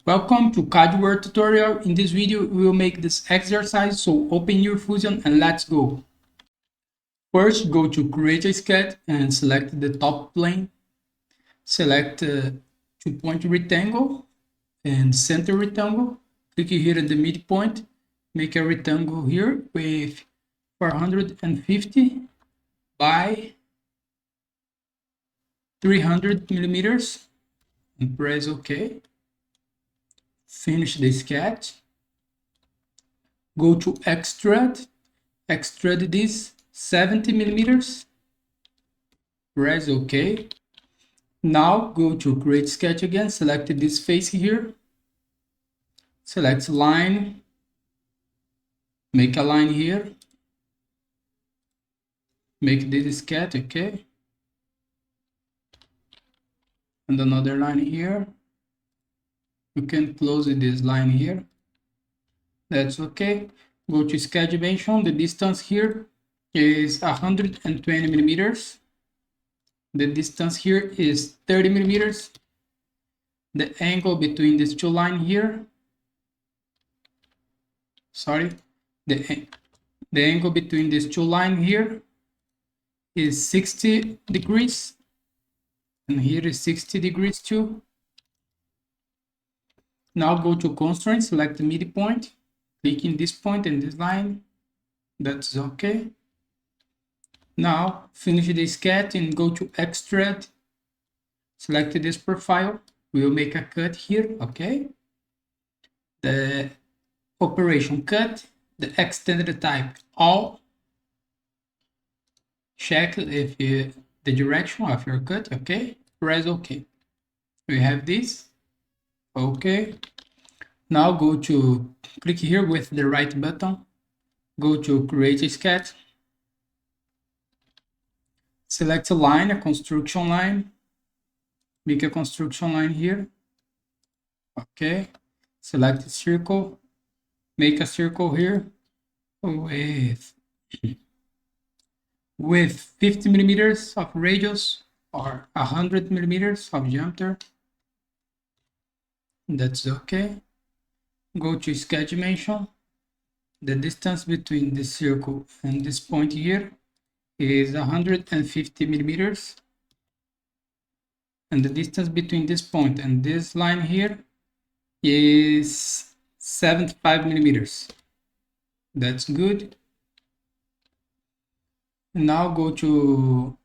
Welcome to CAD tutorial. In this video, we will make this exercise, so open your Fusion and let's go. First, go to create a sketch and select the top plane. Select two-point rectangle and center rectangle. Click here at the midpoint. Make a rectangle here with 450 by 300 millimeters and press OK. Finish the sketch. Go to Extrude. Extrude this 70 millimeters. Press OK. Now go to create sketch again. Select this face here. Select line. Make a line here. Make this sketch, okay. And another line here. You can close this line here. That's okay. Go to sketch dimension. The distance here is 120 millimeters. The distance here is 30 millimeters. The angle between these two lines here. The angle between these two lines here is 60 degrees. And here is 60 degrees too. Now go to constraint, select the midpoint, click in this point and this line. That's okay. Now finish the sketch and go to Extrude. Select this profile. We will make a cut here, okay? The operation cut, the extended type all. Check if the direction of your cut, okay? Press OK. We have this. Okay. Now go to click here with the right button. Go to create a sketch. Select a line, a construction line. Make a construction line here. Okay. Select a circle. Make a circle here with 50 millimeters of radius or 100 millimeters of diameter. That's okay. Go to sketch dimension. The distance between this circle and this point here is 150 millimeters. And the distance between this point and this line here is 75 millimeters. That's good. Now go to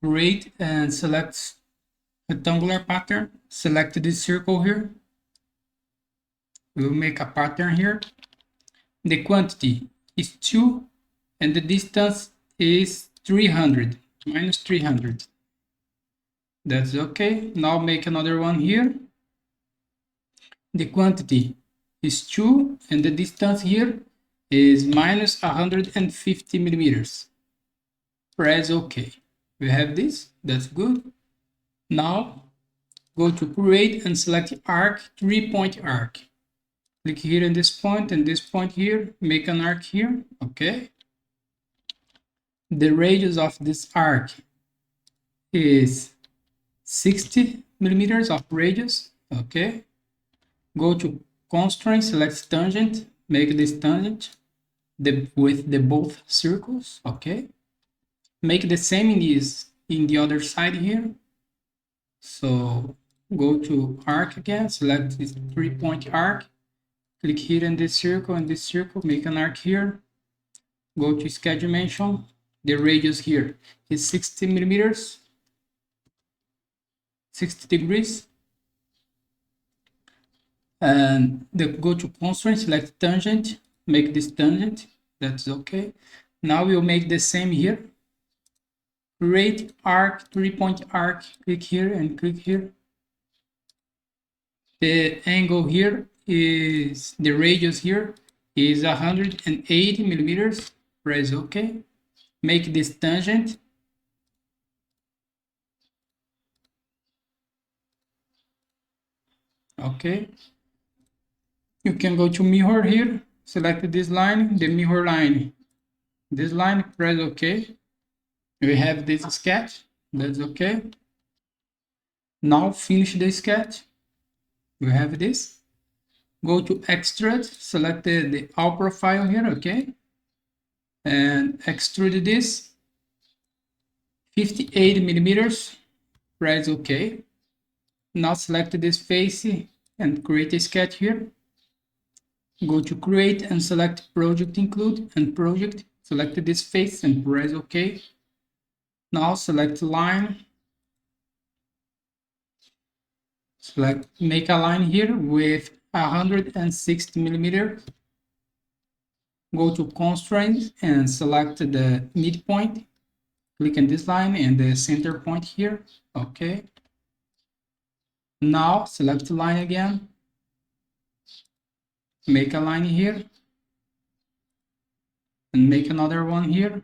create and select rectangular pattern. Select this circle here. We'll make a pattern here. The quantity is 2 and the distance is 300, minus 300. That's okay. Now make another one here. The quantity is 2 and the distance here is minus 150 millimeters. Press OK. We have this. That's good. Now go to create and select arc, 3-point arc. Click here in this point and this point here. Make an arc here. Okay. The radius of this arc is 60 millimeters of radius. Okay. Go to constraint, select tangent, make this tangent with the both circles. Okay. Make the same in the other side here. So go to arc again, select this 3-point arc, click here in this circle and this circle, make an arc here. Go to sketch dimension. The radius here is 60 millimeters, 60 degrees. And go to constraint, select tangent, make this tangent. That's okay. Now we'll make the same here. Create arc, 3-point arc, click here and click here. The angle here is, the radius here is 180 millimeters. Press OK. Make this tangent. Okay. You can go to mirror here, select this line, the mirror line. This line, press OK. We have this sketch. That's okay. Now finish the sketch. We have this. Go to Extrude, select the all profile here, okay? And extrude this 58 millimeters, press OK. Now select this face and create a sketch here. Go to create and select project include and project. Select this face and press OK. Now select line. Select make a line here with 160 millimeters. Go to constraint and select the midpoint. Click on this line and the center point here. Okay. Now select the line again. Make a line here. And make another one here.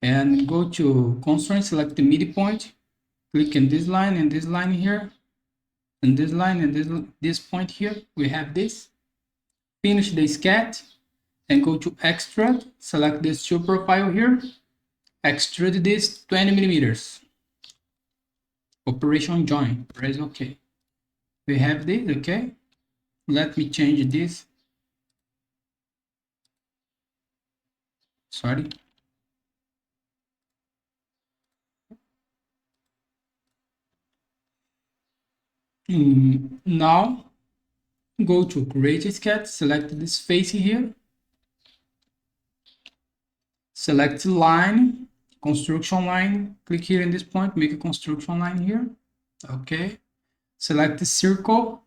And go to constraint, select the midpoint. Click on this line and this line here. And this line and this point here. We have this. Finish the sketch and go to extrude. Select this two profile here. Extrude this 20 millimeters. Operation join. Press OK. We have this, okay? Let me change this. Sorry. Now go to create a sketch, select this face here, select line, construction line, click here in this point, make a construction line here. Okay, select the circle,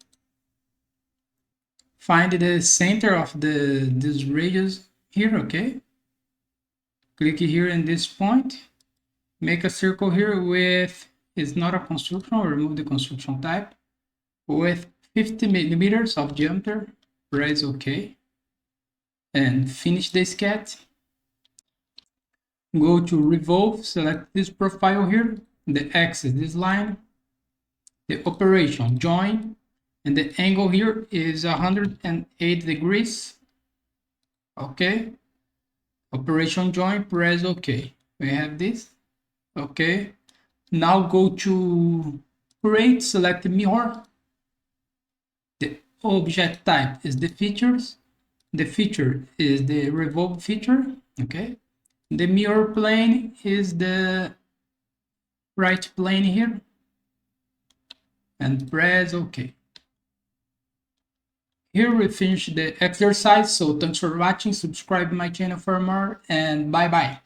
find the center of this radius here. Okay, click here in this point, make a circle here with, it's not a construction, remove the construction type, with 50 millimeters of diameter. Press OK and finish the sketch. Go to Revolve, select this profile here, the axis, this line, the operation, join, and the angle here is 108 degrees. Okay, operation join, press OK. We have this. Okay, now go to create, select the mirror. The object type is the features. The feature is the Revolve feature. Okay, the mirror plane is the right plane here. And press OK. Here we finish the exercise. So thanks for watching. Subscribe my channel for more and bye bye.